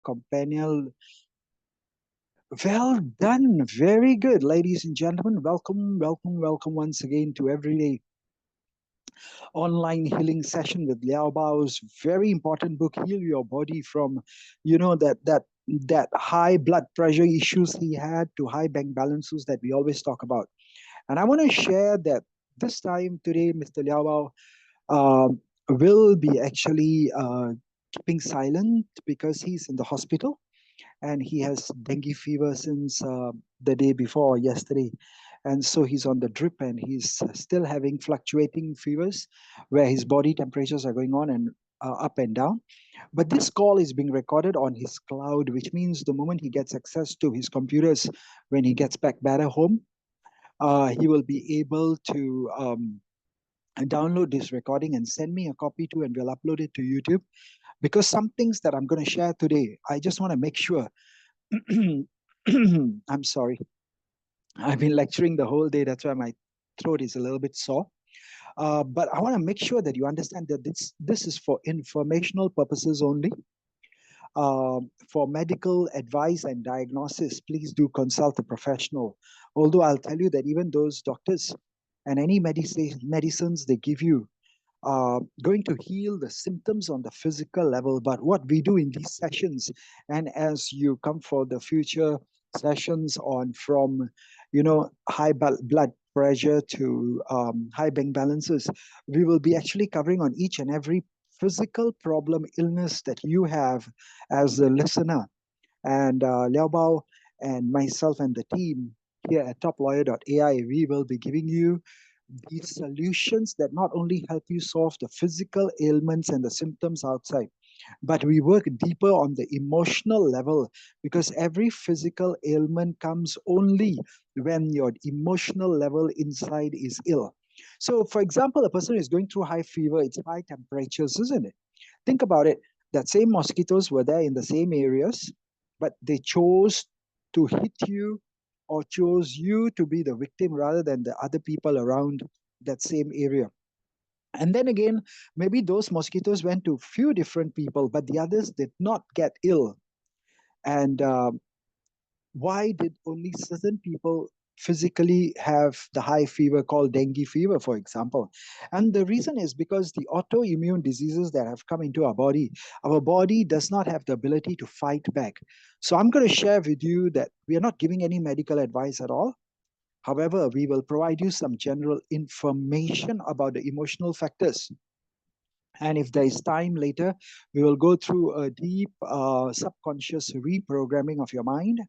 companion. Well done. Very good, ladies and gentlemen. Welcome, welcome, welcome once again to Everyday Online Healing Session with LeowBao's very important book, Heal Your Body from, that high blood pressure issues he had to high bank balances that we always talk about. And I want to share that this time today, Mr. LeowBao will be actually keeping silent because he's in the hospital and he has dengue fever since the day before yesterday. And so he's on the drip and he's still having fluctuating fevers where his body temperatures are going on and up and down. But this call is being recorded on his cloud, which means the moment he gets access to his computers when he gets back better home, he will be able to download this recording and send me a copy too, and we'll upload it to YouTube. Because some things that I'm going to share today, I just want to make sure. I'm sorry. I've been lecturing the whole day. That's why my throat is a little bit sore. But I want to make sure that you understand that this is for informational purposes only. For medical advice and diagnosis, please do consult a professional. Although I'll tell you that even those doctors and any medicines they give you going to heal the symptoms on the physical level. But what we do in these sessions, and as you come for the future sessions on from, high blood pressure to high bank balances, we will be actually covering on each and every physical problem, illness that you have as a listener. And LeowBao and myself and the team here at TopLawyer.AI, we will be giving you these solutions that not only help you solve the physical ailments and the symptoms outside, but we work deeper on the emotional level because every physical ailment comes only when your emotional level inside is ill. So, for example, a person is going through high fever, it's high temperatures, isn't it? Think about it. That same mosquitoes were there in the same areas, but they chose to hit you or chose you to be the victim rather than the other people around that same area. And then again, maybe those mosquitoes went to few different people, but the others did not get ill. And why did only certain people physically have the high fever called dengue fever, for example? And the reason is because the autoimmune diseases that have come into our body does not have the ability to fight back. So I'm going to share with you that we are not giving any medical advice at all. However, we will provide you some general information about the emotional factors. And if there is time later, we will go through a deep subconscious reprogramming of your mind.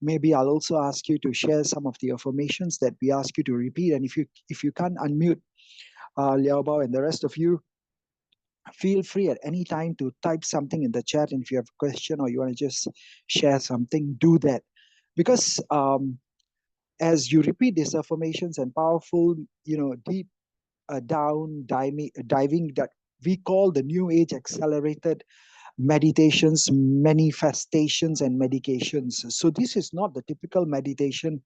Maybe I'll also ask you to share some of the affirmations that we ask you to repeat. And if you can't unmute LeowBao and the rest of you, feel free at any time to type something in the chat. And if you have a question or you want to just share something, do that. Because as you repeat these affirmations and powerful, deep diving that we call the New Age accelerated meditations, manifestations, and medications. So this is not the typical meditation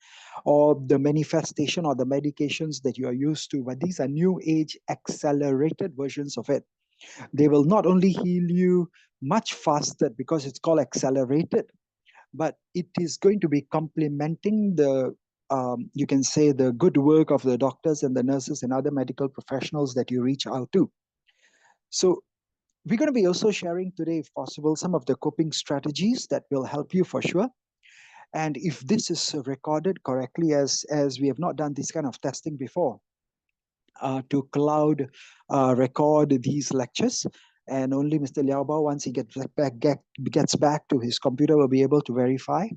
or the manifestation or the medications that you are used to, but these are New Age accelerated versions of it. They will not only heal you much faster because it's called accelerated, but it is going to be complementing the you can say the good work of the doctors and the nurses and other medical professionals that you reach out to. So we're going to be also sharing today, if possible, some of the coping strategies that will help you for sure. And if this is recorded correctly, as we have not done this kind of testing before, to cloud record these lectures, and only Mr. LeowBao, once he gets back to his computer, will be able to verify.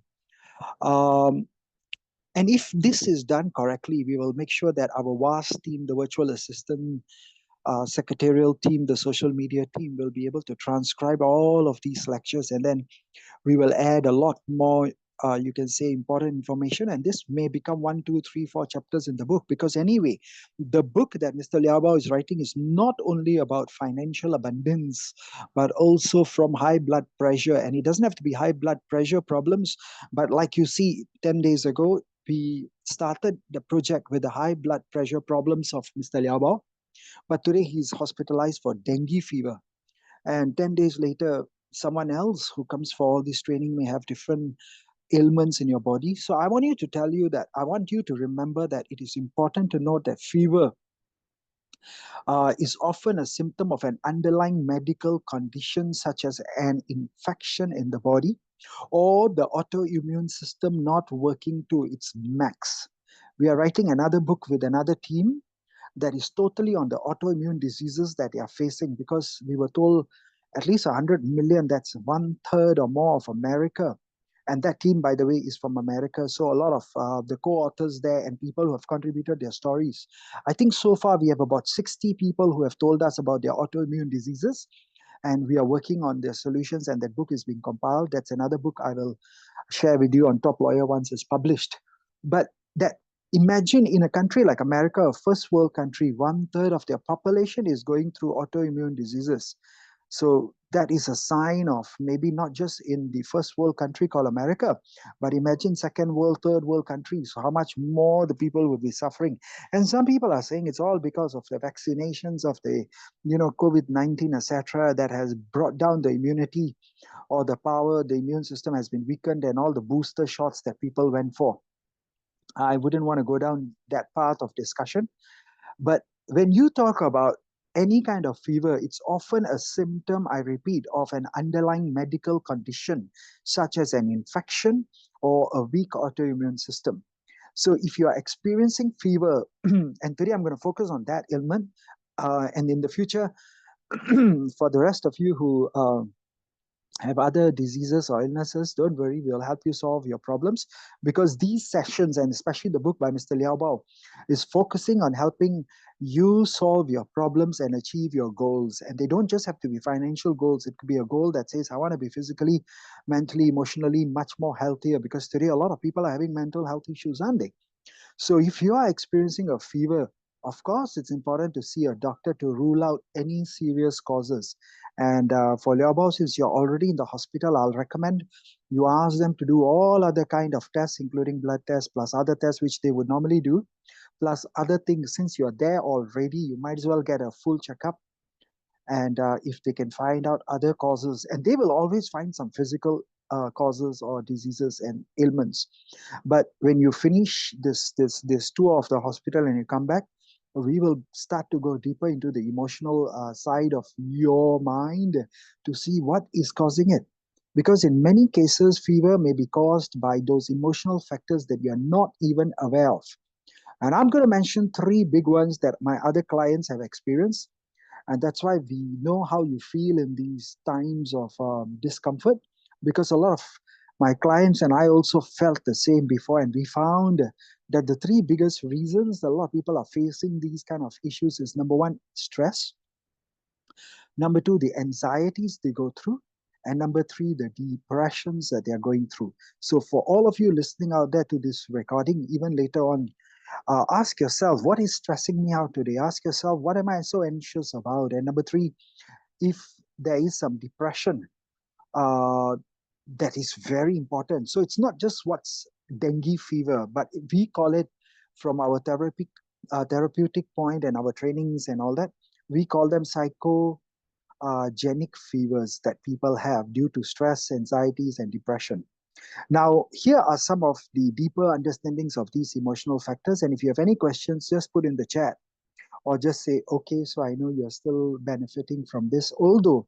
And if this is done correctly, we will make sure that our vast team, the virtual assistant, secretarial team, the social media team will be able to transcribe all of these lectures, and then we will add a lot more, you can say, important information. And this may become 1, 2, 3, 4 chapters in the book, because anyway, the book that Mr. LeowBao is writing is not only about financial abundance, but also from high blood pressure. And it doesn't have to be high blood pressure problems, but like you see, 10 days ago, we started the project with the high blood pressure problems of Mr. LeowBao, but today he's hospitalized for dengue fever. And 10 days later, someone else who comes for all this training may have different ailments in your body. So I want you to remember that it is important to note that fever is often a symptom of an underlying medical condition, such as an infection in the body or the autoimmune system not working to its max. We are writing another book with another team that is totally on the autoimmune diseases that they are facing, because we were told at least 100 million, that's one third or more of America. And that team, by the way, is from America. So a lot of the co-authors there and people who have contributed their stories. I think so far we have about 60 people who have told us about their autoimmune diseases, and we are working on their solutions, and that book is being compiled. That's another book I will share with you on Top Lawyer once it's published. But that, imagine in a country like America, a first world country, one third of their population is going through autoimmune diseases. So that is a sign of maybe not just in the first world country called America, but imagine second world, third world countries, how much more the people will be suffering. And some people are saying it's all because of the vaccinations of the, COVID-19, etc., that has brought down the immunity or the power, the immune system has been weakened, and all the booster shots that people went for. I wouldn't want to go down that path of discussion. But when you talk about any kind of fever, it's often a symptom, I repeat, of an underlying medical condition, such as an infection or a weak autoimmune system. So if you are experiencing fever, and today I'm going to focus on that ailment, and in the future, for the rest of you who have other diseases or illnesses, don't worry, we'll help you solve your problems, because these sessions, and especially the book by Mr. LeowBao, is focusing on helping you solve your problems and achieve your goals. And they don't just have to be financial goals. It could be a goal that says, I want to be physically, mentally, emotionally much more healthier, because today a lot of people are having mental health issues, aren't they? So if you are experiencing a fever, of course, it's important to see a doctor to rule out any serious causes. And for LeowBao, since you're already in the hospital, I'll recommend you ask them to do all other kind of tests, including blood tests, plus other tests which they would normally do, plus other things. Since you're there already, you might as well get a full checkup. And if they can find out other causes, and they will always find some physical causes or diseases and ailments. But when you finish this tour of the hospital and you come back, we will start to go deeper into the emotional side of your mind to see what is causing it. Because in many cases, fever may be caused by those emotional factors that you're not even aware of. And I'm going to mention three big ones that my other clients have experienced. And that's why we know how you feel in these times of discomfort, because a lot of my clients and I also felt the same before. And we found that the three biggest reasons that a lot of people are facing these kind of issues is, number one, stress. Number two, the anxieties they go through. And number three, the depressions that they're going through. So for all of you listening out there to this recording, even later on, ask yourself, what is stressing me out today? Ask yourself, what am I so anxious about? And number three, if there is some depression, uh, that is very important. So it's not just what's dengue fever, but we call it, from our therapeutic point and our trainings and all that, we call them psychogenic fevers that people have due to stress, anxieties, and depression. Now, here are some of the deeper understandings of these emotional factors. And if you have any questions, just put in the chat or just say, okay, so I know you're still benefiting from this. Although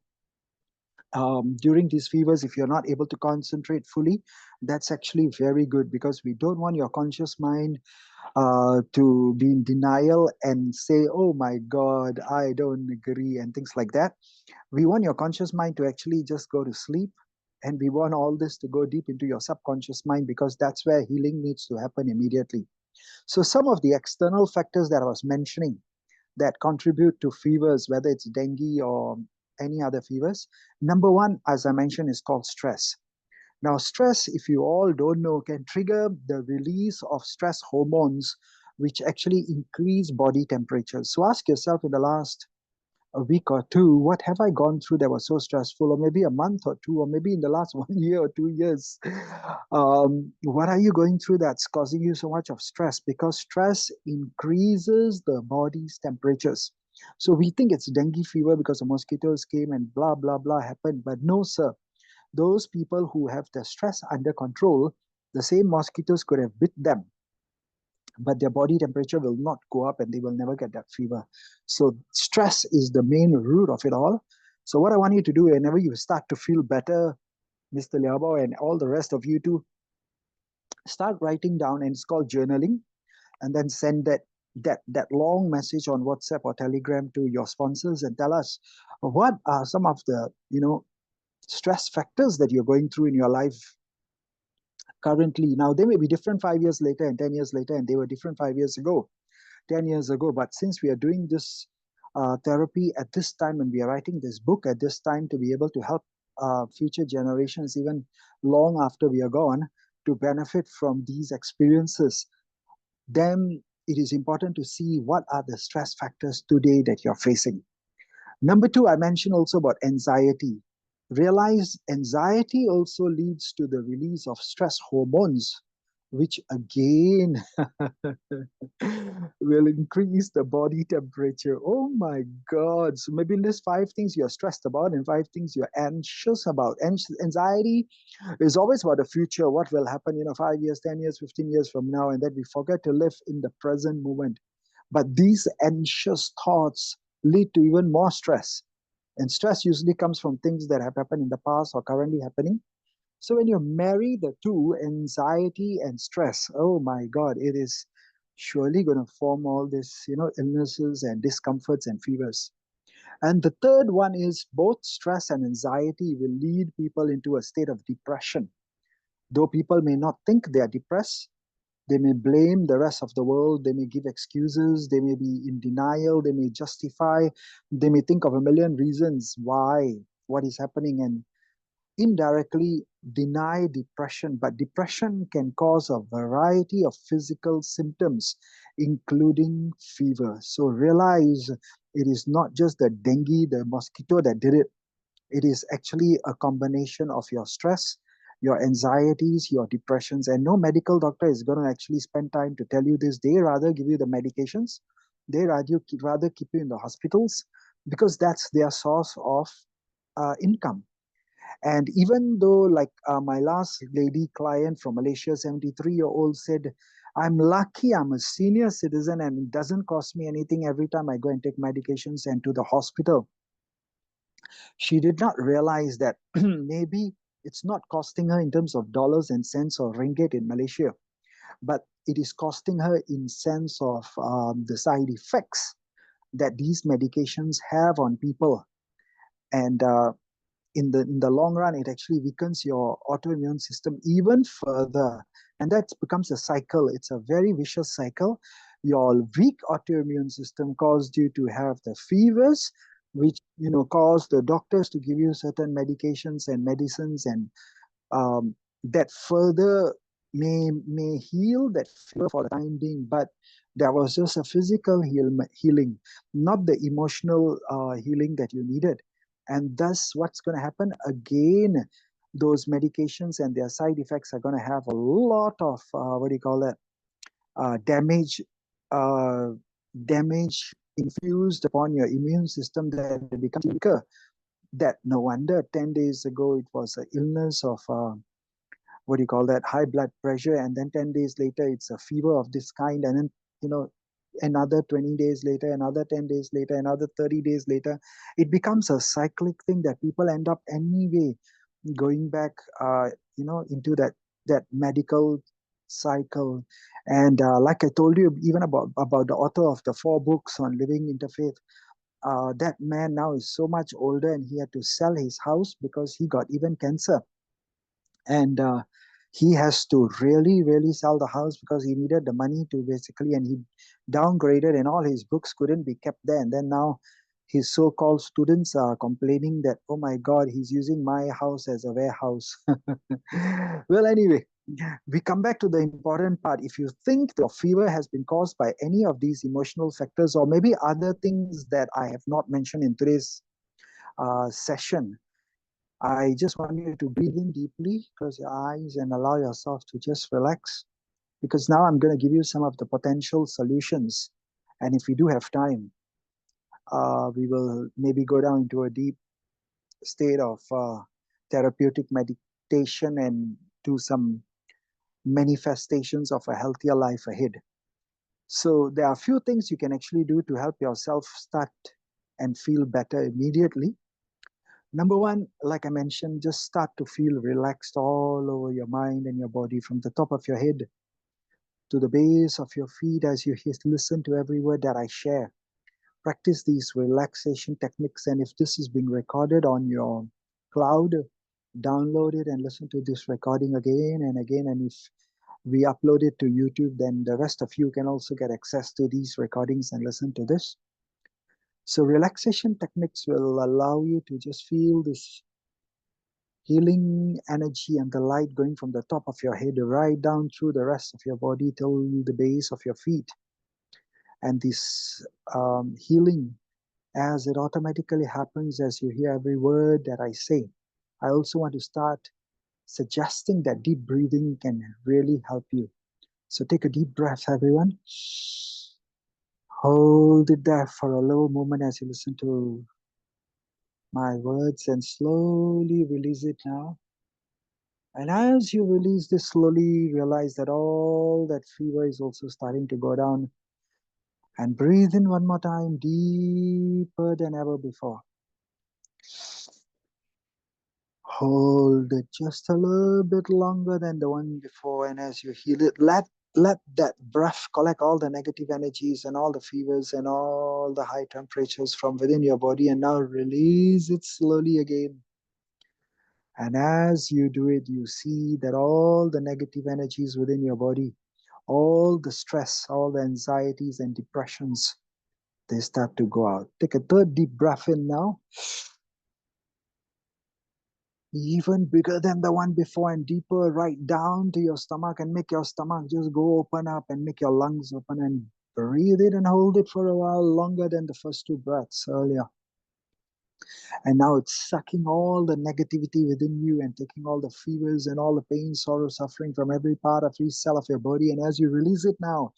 during these fevers, if you're not able to concentrate fully, that's actually very good, because we don't want your conscious mind to be in denial and say, oh my God, I don't agree, and things like that. We want your conscious mind to actually just go to sleep. And we want all this to go deep into your subconscious mind, because that's where healing needs to happen immediately. So some of the external factors that I was mentioning that contribute to fevers, whether it's dengue or any other fevers, number one, as I mentioned, is called stress. Now, stress, if you all don't know, can trigger the release of stress hormones, which actually increase body temperature. So ask yourself, in the last a week or two, what have I gone through that was so stressful? Or maybe a month or two, or maybe in the last 1 year or 2 years. What are you going through that's causing you so much of stress? Because stress increases the body's temperatures. So we think it's dengue fever because the mosquitoes came and blah, blah, blah happened. But no, sir. Those people who have their stress under control, the same mosquitoes could have bit them, but their body temperature will not go up and they will never get that fever. So stress is the main root of it all. So what I want you to do whenever you start to feel better, Mr. LeowBao and all the rest of you too, start writing down, and it's called journaling, and then send that long message on WhatsApp or Telegram to your sponsors and tell us what are some of the stress factors that you're going through in your life currently. Now they may be different 5 years later and 10 years later, and they were different 5 years ago, 10 years ago. But since we are doing this therapy at this time and we are writing this book at this time to be able to help future generations, even long after we are gone, to benefit from these experiences, then it is important to see what are the stress factors today that you're facing. Number two, I mentioned also about anxiety. Realize anxiety also leads to the release of stress hormones, which again will increase the body temperature. Oh my God. So maybe list 5 things you're stressed about and 5 things you're anxious about. Anxiety is always about the future, what will happen, 5 years, 10 years, 15 years from now, and that we forget to live in the present moment. But these anxious thoughts lead to even more stress. And stress usually comes from things that have happened in the past or currently happening. So when you marry the two, anxiety and stress, oh my God, it is surely going to form all this, illnesses and discomforts and fevers. And the third one is both stress and anxiety will lead people into a state of depression. Though people may not think they are depressed, they may blame the rest of the world, they may give excuses, they may be in denial, they may justify, they may think of a million reasons why, what is happening, and indirectly deny depression. But depression can cause a variety of physical symptoms, including fever. So realize it is not just the dengue, the mosquito that did it. It is actually a combination of your stress, your anxieties, your depressions, and no medical doctor is going to actually spend time to tell you this. They rather give you the medications. They rather keep you in the hospitals because that's their source of income. And even though, like my last lady client from Malaysia, 73-year-old, said, I'm lucky I'm a senior citizen and it doesn't cost me anything every time I go and take medications and to the hospital. She did not realize that maybe it's not costing her in terms of dollars and cents or ringgit in Malaysia, but it is costing her in sense of the side effects that these medications have on people. And in the long run, it actually weakens your autoimmune system even further. And that becomes a cycle. It's a very vicious cycle. Your weak autoimmune system caused you to have the fevers, which caused the doctors to give you certain medications and medicines, and that further may heal that fever for the time being, but that was just a physical healing, not the emotional healing that you needed. And thus, what's going to happen again? Those medications and their side effects are going to have a lot of damage, uh, damage infused upon your immune system that it becomes weaker. That no wonder 10 days ago it was an illness of high blood pressure, and then 10 days later it's a fever of this kind, and then another 20 days later, another 10 days later, another 30 days later. It becomes a cyclic thing that people end up anyway going back into that medical cycle. And like I told you, even about the author of the 4 books on living interfaith, that man now is so much older and he had to sell his house because he got even cancer. And he has to really, really sell the house because he needed the money to basically, and he downgraded and all his books couldn't be kept there. And then now his so-called students are complaining that, oh my God, he's using my house as a warehouse. Well, anyway, we come back to the important part. If you think your fever has been caused by any of these emotional factors or maybe other things that I have not mentioned in today's session, I just want you to breathe in deeply, close your eyes, and allow yourself to just relax. Because now I'm going to give you some of the potential solutions. And if we do have time, We will maybe go down into a deep state of therapeutic meditation and do some manifestations of a healthier life ahead. So there are a few things you can actually do to help yourself start and feel better immediately. Number one, like I mentioned, just start to feel relaxed all over your mind and your body, from the top of your head to the base of your feet, as you listen to every word that I share. Practice these relaxation techniques, and if this is being recorded on your cloud, download it and listen to this recording again and again. And if we upload it to YouTube, then the rest of you can also get access to these recordings and listen to this. So relaxation techniques will allow you to just feel this healing energy and the light going from the top of your head right down through the rest of your body till the base of your feet. And this healing, as it automatically happens as you hear every word that I say, I also want to start suggesting that deep breathing can really help you. So take a deep breath, everyone. Hold it there for a little moment as you listen to my words and slowly release it now. And as you release this, slowly realize that all that fever is also starting to go down. And breathe in one more time, deeper than ever before. Hold it just a little bit longer than the one before. And as you heal it, let that breath collect all the negative energies and all the fevers and all the high temperatures from within your body. And now release it slowly again. And as you do it, you see that all the negative energies within your body, all the stress, all the anxieties and depressions, they start to go out. Take a third deep breath in now. Even bigger than the one before and deeper, right down to your stomach, and make your stomach just go open up and make your lungs open, and breathe it and hold it for a while longer than the first two breaths earlier. And now it's sucking all the negativity within you and taking all the fevers and all the pain, sorrow, suffering from every part of each cell of your body. And as you release it now,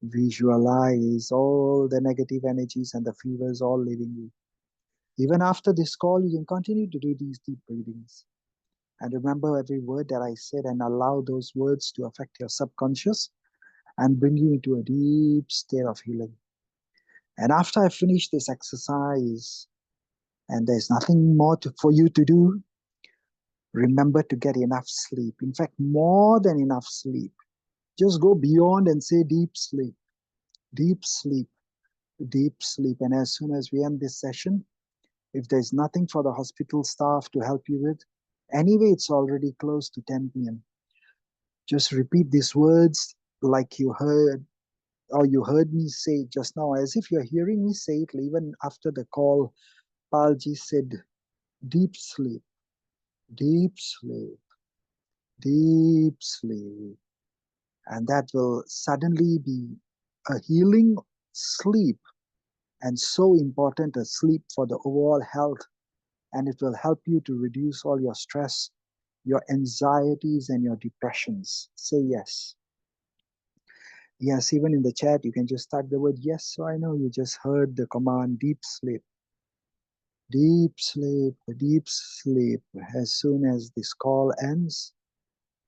visualize all the negative energies and the fevers all leaving you. Even after this call, you can continue to do these deep breathings. And remember every word that I said and allow those words to affect your subconscious and bring you into a deep state of healing. And after I finish this exercise, and there's nothing more for you to do, remember to get enough sleep. In fact, more than enough sleep. Just go beyond and say deep sleep, deep sleep, deep sleep. And as soon as we end this session, if there's nothing for the hospital staff to help you with, anyway, it's already close to 10 p.m. Just repeat these words like you heard, or you heard me say it just now, as if you're hearing me say it even after the call. Pal Ji said, deep sleep, deep sleep, deep sleep. And that will suddenly be a healing sleep, and so important a sleep for the overall health. And it will help you to reduce all your stress, your anxieties, and your depressions. Say yes. Yes, even in the chat, you can just type the word yes. So I know you just heard the command deep sleep. Deep sleep, deep sleep. As soon as this call ends,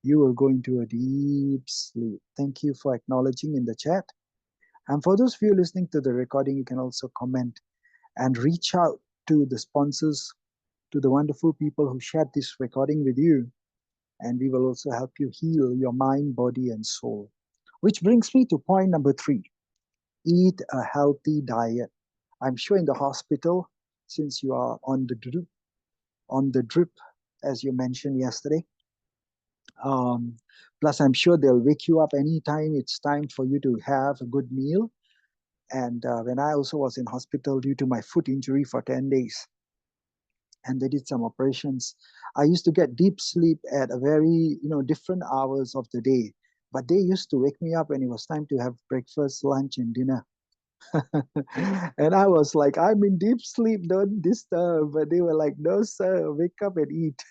you will go into a deep sleep. Thank you for acknowledging in the chat. And for those of you listening to the recording, you can also comment and reach out to the sponsors, to the wonderful people who shared this recording with you. And we will also help you heal your mind, body, and soul. Which brings me to point number 3. Eat a healthy diet. I'm sure in the hospital, since you are on the drip, as you mentioned yesterday, plus I'm sure they'll wake you up anytime it's time for you to have a good meal. And when I also was in hospital due to my foot injury for 10 days, and they did some operations, I used to get deep sleep at a very, different hours of the day. But they used to wake me up when it was time to have breakfast, lunch, and dinner. And I was like, I'm in deep sleep, don't disturb. But they were like, no, sir, wake up and eat.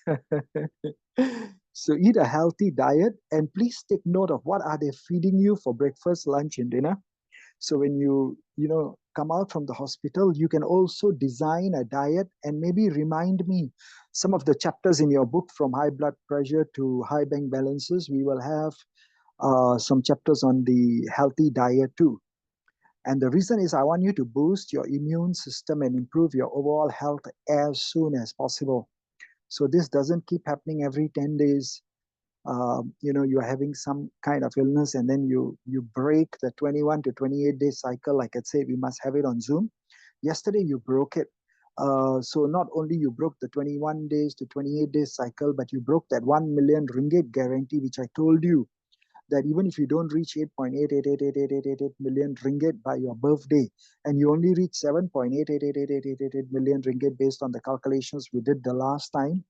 So eat a healthy diet, and please take note of what are they feeding you for breakfast, lunch, and dinner. So when you come out from the hospital, you can also design a diet and maybe remind me some of the chapters in your book, from high blood pressure to high bank balances. We will have some chapters on the healthy diet too. And the reason is I want you to boost your immune system and improve your overall health as soon as possible. So this doesn't keep happening every 10 days. You're having some kind of illness, and then you break the 21 to 28 day cycle. Like I said, we must have it on Zoom. Yesterday you broke it. So not only you broke the 21 days to 28 days cycle, but you broke that 1 million ringgit guarantee, which I told you that even if you don't reach 8.888888 million ringgit by your birthday, and you only reach 7.888888 million ringgit based on the calculations we did the last time,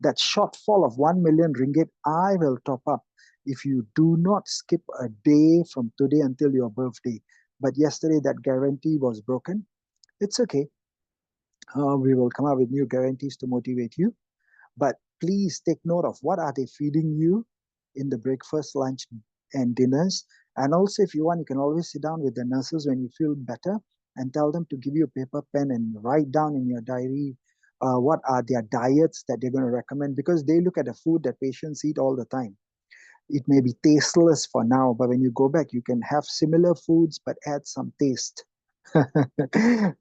that shortfall of 1 million ringgit, I will top up if you do not skip a day from today until your birthday. But yesterday, that guarantee was broken. It's okay. We will come up with new guarantees to motivate you. But please take note of what are they feeding you in the breakfast, lunch, and dinners. And also, if you want, you can always sit down with the nurses when you feel better and tell them to give you a paper pen and write down in your diary what are their diets that they're going to recommend, because they look at the food that patients eat all the time. It may be tasteless for now, but when you go back, you can have similar foods but add some taste.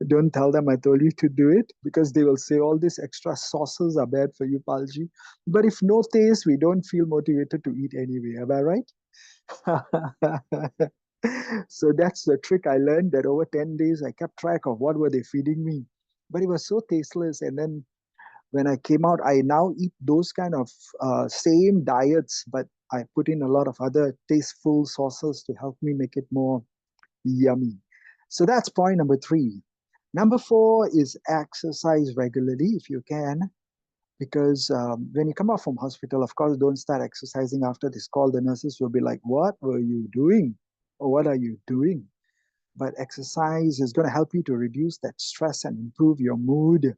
Don't tell them I told you to do it, because they will say all these extra sauces are bad for you, Palji. But if no taste, we don't feel motivated to eat anyway. Am I right? So that's the trick I learned, that over 10 days I kept track of what were they feeding me. But it was so tasteless. And then when I came out, I now eat those kind of same diets, but I put in a lot of other tasteful sauces to help me make it more yummy. So that's point number 3. Number 4 is exercise regularly if you can, because when you come out from hospital, of course, don't start exercising after this call. The nurses will be like, "What were you doing? Or what are you doing?" But exercise is going to help you to reduce that stress and improve your mood.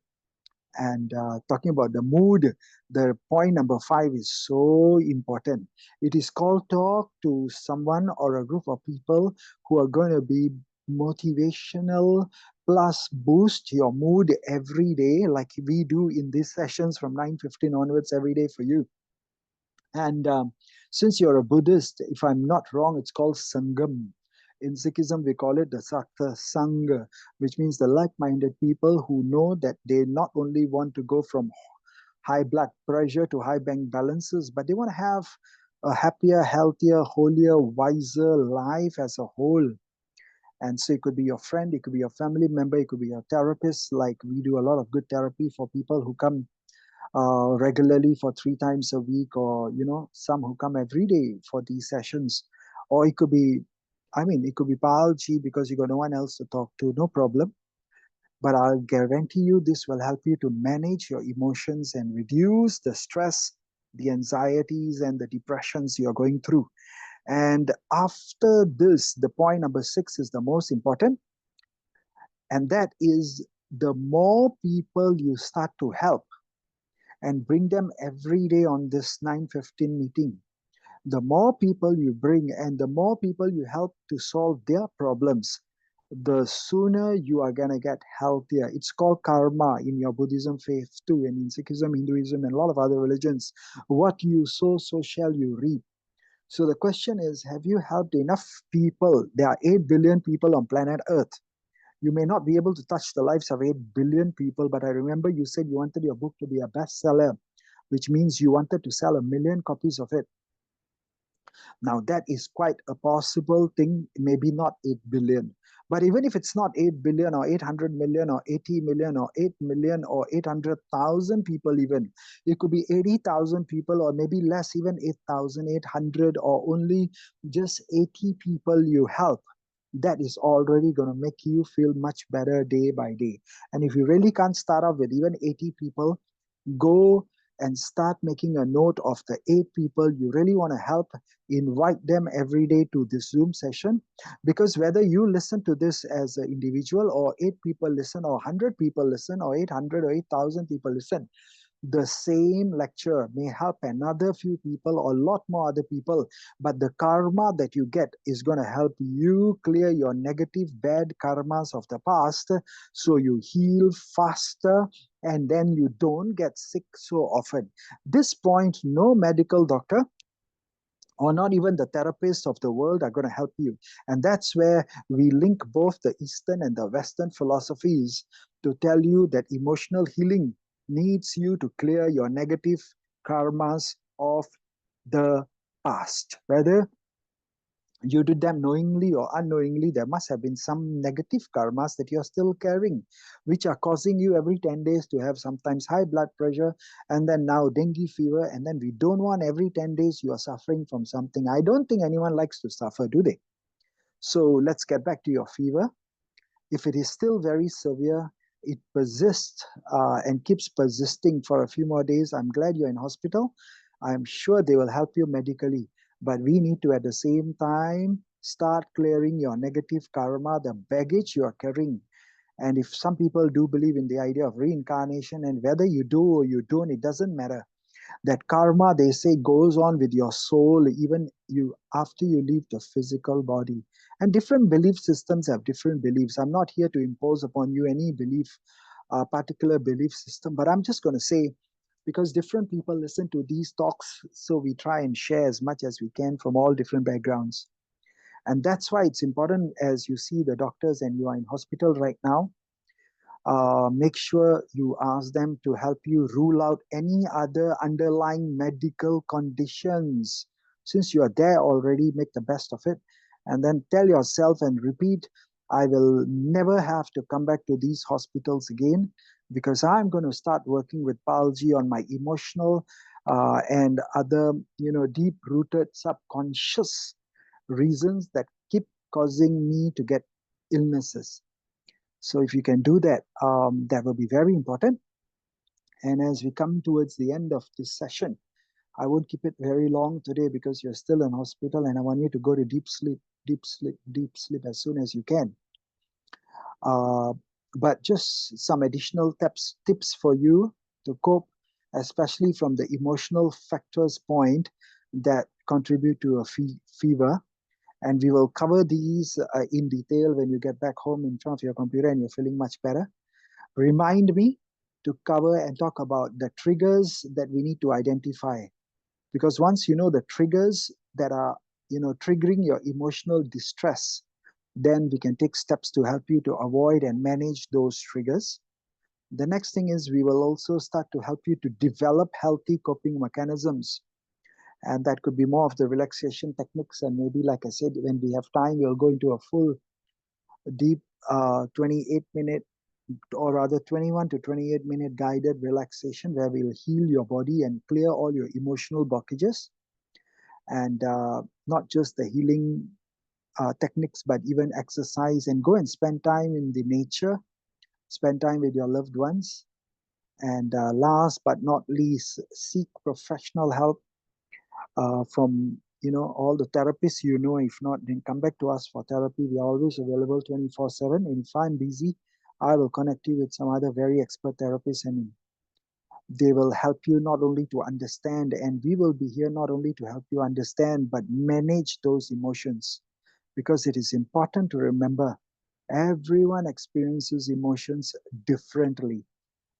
And talking about the mood, the point number 5 is so important. It is called talk to someone or a group of people who are going to be motivational plus boost your mood every day, like we do in these sessions from 9:15 onwards every day for you. And since you're a Buddhist, if I'm not wrong, it's called Sangam. In Sikhism, we call it the Sakta Sangha, which means the like-minded people who know that they not only want to go from high blood pressure to high bank balances, but they want to have a happier, healthier, holier, wiser life as a whole. And so it could be your friend, it could be your family member, it could be your therapist. Like we do a lot of good therapy for people who come regularly for 3 times a week, or some who come every day for these sessions. Or it could be, it could be Pal Ji, because you got no one else to talk to. No problem. But I'll guarantee you this will help you to manage your emotions and reduce the stress, the anxieties, and the depressions you're going through. And after this, the point number 6 is the most important, and that is, the more people you start to help and bring them every day on this 9:15 meeting, the more people you bring and the more people you help to solve their problems, the sooner you are going to get healthier. It's called karma in your Buddhism faith too, and in Sikhism, Hinduism, and a lot of other religions. What you sow, so shall you reap. So the question is, have you helped enough people? There are 8 billion people on planet Earth. You may not be able to touch the lives of 8 billion people, but I remember you said you wanted your book to be a bestseller, which means you wanted to sell 1 million copies of it. Now, that is quite a possible thing, maybe not 8 billion. But even if it's not 8 billion or 800 million or 80 million or 8 million or 800,000 people, even, it could be 80,000 people, or maybe less, even 8,800, or only just 80 people you help. That is already going to make you feel much better day by day. And if you really can't start off with even 80 people, go and start making a note of the 8 people you really want to help. Invite them every day to this Zoom session, because whether you listen to this as an individual, or 8 people listen, or 100 people listen, or 800 or 8,000 people listen, The same lecture may help another few people or a lot more other people, but the karma that you get is going to help you clear your negative, bad karmas of the past so you heal faster and then you don't get sick so often. This point, no medical doctor or not even the therapists of the world are going to help you. And that's where we link both the Eastern and the Western philosophies to tell you that emotional healing needs you to clear your negative karmas of the past. Whether you did them knowingly or unknowingly, there must have been some negative karmas that you're still carrying, which are causing you every 10 days to have sometimes high blood pressure and then now dengue fever. And then we don't want every 10 days you are suffering from something. I don't think anyone likes to suffer, do they? So let's get back to your fever. If it is still very severe, it persists and keeps persisting for a few more days, I'm glad you're in hospital. I'm sure they will help you medically. But we need to, at the same time, start clearing your negative karma, the baggage you are carrying. And if some people do believe in the idea of reincarnation, and whether you do or you don't, it doesn't matter. That karma, they say, goes on with your soul even you after you leave the physical body. And different belief systems have different beliefs. I'm not here to impose upon you any belief, particular belief system, but I'm just going to say, because different people listen to these talks, so we try and share as much as we can from all different backgrounds. And that's why it's important, as you see the doctors and you are in hospital right now, make sure you ask them to help you rule out any other underlying medical conditions. Since you are there already, make the best of it. And then tell yourself and repeat, I will never have to come back to these hospitals again because I'm going to start working with Pal Ji on my emotional and other, deep-rooted subconscious reasons that keep causing me to get illnesses. So if you can do that, that will be very important. And as we come towards the end of this session, I won't keep it very long today because you're still in hospital and I want you to go to deep sleep, deep sleep, deep sleep as soon as you can. Uh, but just some additional tips for you to cope, especially from the emotional factors point that contribute to a fever. And we will cover these in detail when you get back home in front of your computer and you're feeling much better. Remind me to cover and talk about the triggers that we need to identify. Because once you know the triggers that are, triggering your emotional distress, then we can take steps to help you to avoid and manage those triggers. The next thing is we will also start to help you to develop healthy coping mechanisms. And that could be more of the relaxation techniques. And maybe, like I said, when we have time, we'll go into a full, deep 28-minute or rather 21 to 28-minute guided relaxation where we'll heal your body and clear all your emotional blockages. And not just the healing techniques, but even exercise and go and spend time in the nature, spend time with your loved ones. And last but not least, seek professional help from all the therapists if not, then come back to us for therapy. We are always available 24/7. And if I'm busy, I will connect you with some other very expert therapists, and they will help you not only to understand, and we will be here not only to help you understand, but manage those emotions. Because it is important to remember, everyone experiences emotions differently.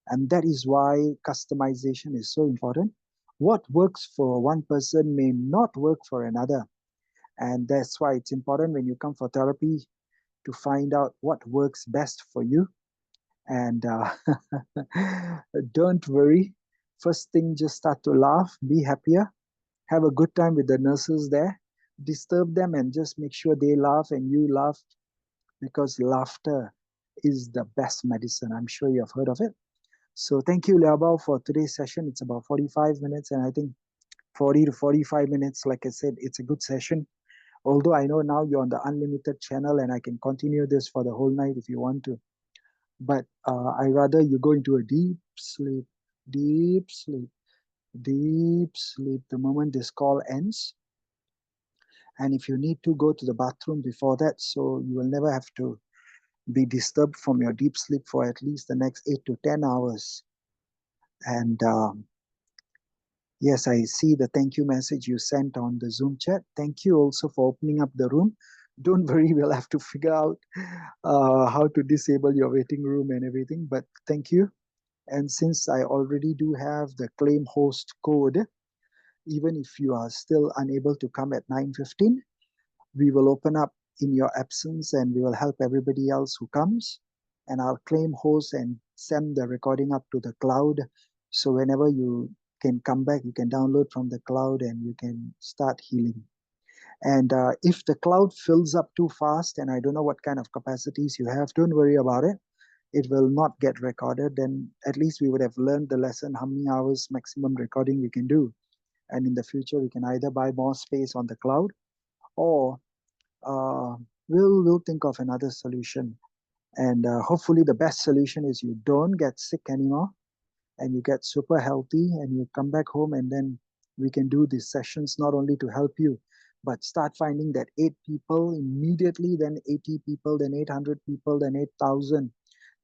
And that is why customization is so important. What works for one person may not work for another. And that's why it's important when you come for therapy to find out what works best for you. And don't worry. First thing, just start to laugh, be happier, have a good time with the nurses there, disturb them and just make sure they laugh and you laugh, because laughter is the best medicine. I'm sure you have heard of it. So thank you, LeowBao, for today's session. It's about 45 minutes, and I think 40 to 45 minutes, like I said, it's a good session. Although I know now you're on the unlimited channel and I can continue this for the whole night if you want to. But I rather you go into a deep sleep, deep sleep, deep sleep the moment this call ends. And if you need to go to the bathroom before that, so you will never have to be disturbed from your deep sleep for at least the next 8 to 10 hours. And yes, I see the thank you message you sent on the Zoom chat. Thank you also for opening up the room. Don't worry, we'll have to figure out how to disable your waiting room and everything. But thank you. And since I already do have the claim host code, even if you are still unable to come at 9:15, we will open up in your absence and we will help everybody else who comes. And I'll claim host and send the recording up to the cloud. So whenever you can come back, you can download from the cloud and you can start healing. And if the cloud fills up too fast, and I don't know what kind of capacities you have, don't worry about it. It will not get recorded. Then at least we would have learned the lesson how many hours maximum recording we can do. And in the future, we can either buy more space on the cloud or uh, we'll think of another solution. And hopefully, the best solution is you don't get sick anymore and you get super healthy and you come back home, and then we can do these sessions not only to help you, but start finding that 8 people immediately, then 80 people, then 800 people, then 8,000,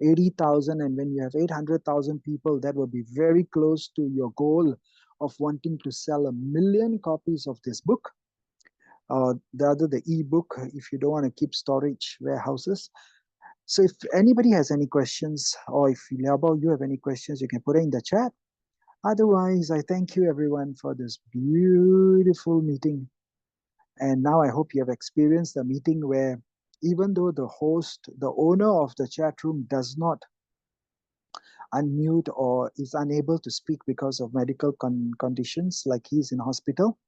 80,000. And when you have 800,000 people, that will be very close to your goal of wanting to sell 1 million copies of this book. The other, the ebook, if you don't want to keep storage warehouses. So if anybody has any questions, or if LeowBao, you have any questions, you can put it in the chat. Otherwise, I thank you everyone for this beautiful meeting. And now I hope you have experienced a meeting where even though the host, the owner of the chat room does not unmute or is unable to speak because of medical conditions, like he's in hospital,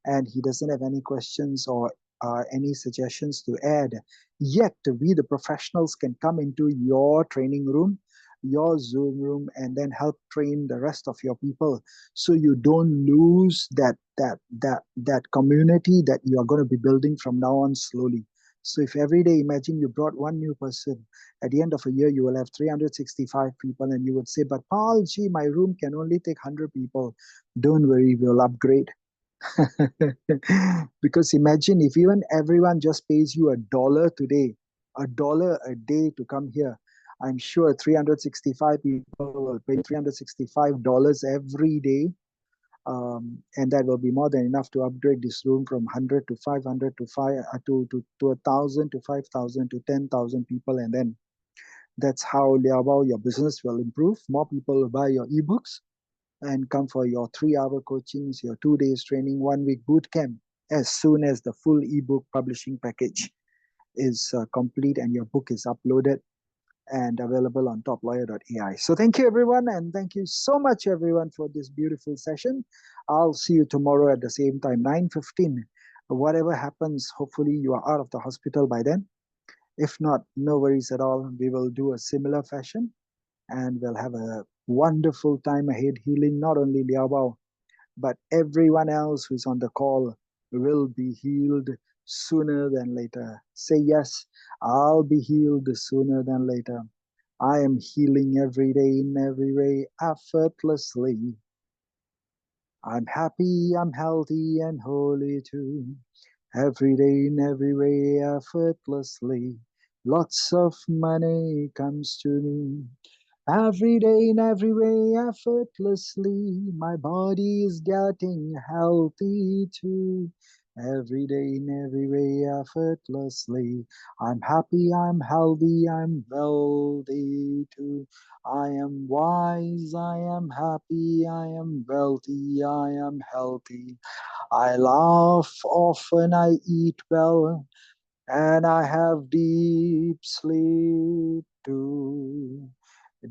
and he doesn't have any questions or any suggestions to add, yet we, the professionals, can come into your training room, your Zoom room, and then help train the rest of your people, so you don't lose that community that you are going to be building from now on slowly. So if every day, imagine you brought one new person, at the end of a year, you will have 365 people, and you would say, but Pal Ji, my room can only take 100 people. Don't worry, we'll upgrade. Because imagine if even everyone just pays you $1 today, $1 a day to come here, I'm sure 365 people will pay $365 every day. And that will be more than enough to upgrade this room from 100 to 500 to 1,000 to 5,000 to 10,000 people. And then that's how LeowBao, your business will improve. More people will buy your ebooks and come for your 3-hour coachings, your 2 days training, 1 week boot camp, as soon as the full ebook publishing package is complete and your book is uploaded and available on TopLawyer.AI. So thank you, everyone, and thank you so much, everyone, for this beautiful session. I'll see you tomorrow at the same time, 9:15. Whatever happens, hopefully you are out of the hospital by then. If not, no worries at all. We will do a similar fashion and we'll have a wonderful time ahead healing not only LeowBao, but everyone else who's on the call will be healed sooner than later. Say yes, I'll be healed sooner than later. I am healing every day in every way effortlessly. I'm happy, I'm healthy and holy too. Every day in every way effortlessly. Lots of money comes to me. Every day in every way effortlessly, my body is getting healthy too. Every day in every way effortlessly, I'm happy, I'm healthy, I'm wealthy too. I am wise, I am happy, I am wealthy, I am healthy. I laugh often, I eat well, and I have deep sleep too.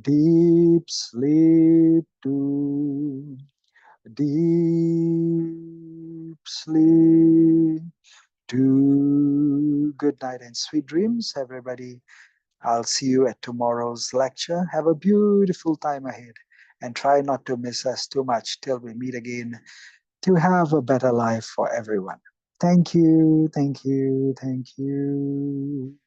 Deep sleep too. Deep sleep too. Good night and sweet dreams, everybody. I'll see you at tomorrow's lecture. Have a beautiful time ahead and try not to miss us too much till we meet again to have a better life for everyone. Thank you, thank you, thank you.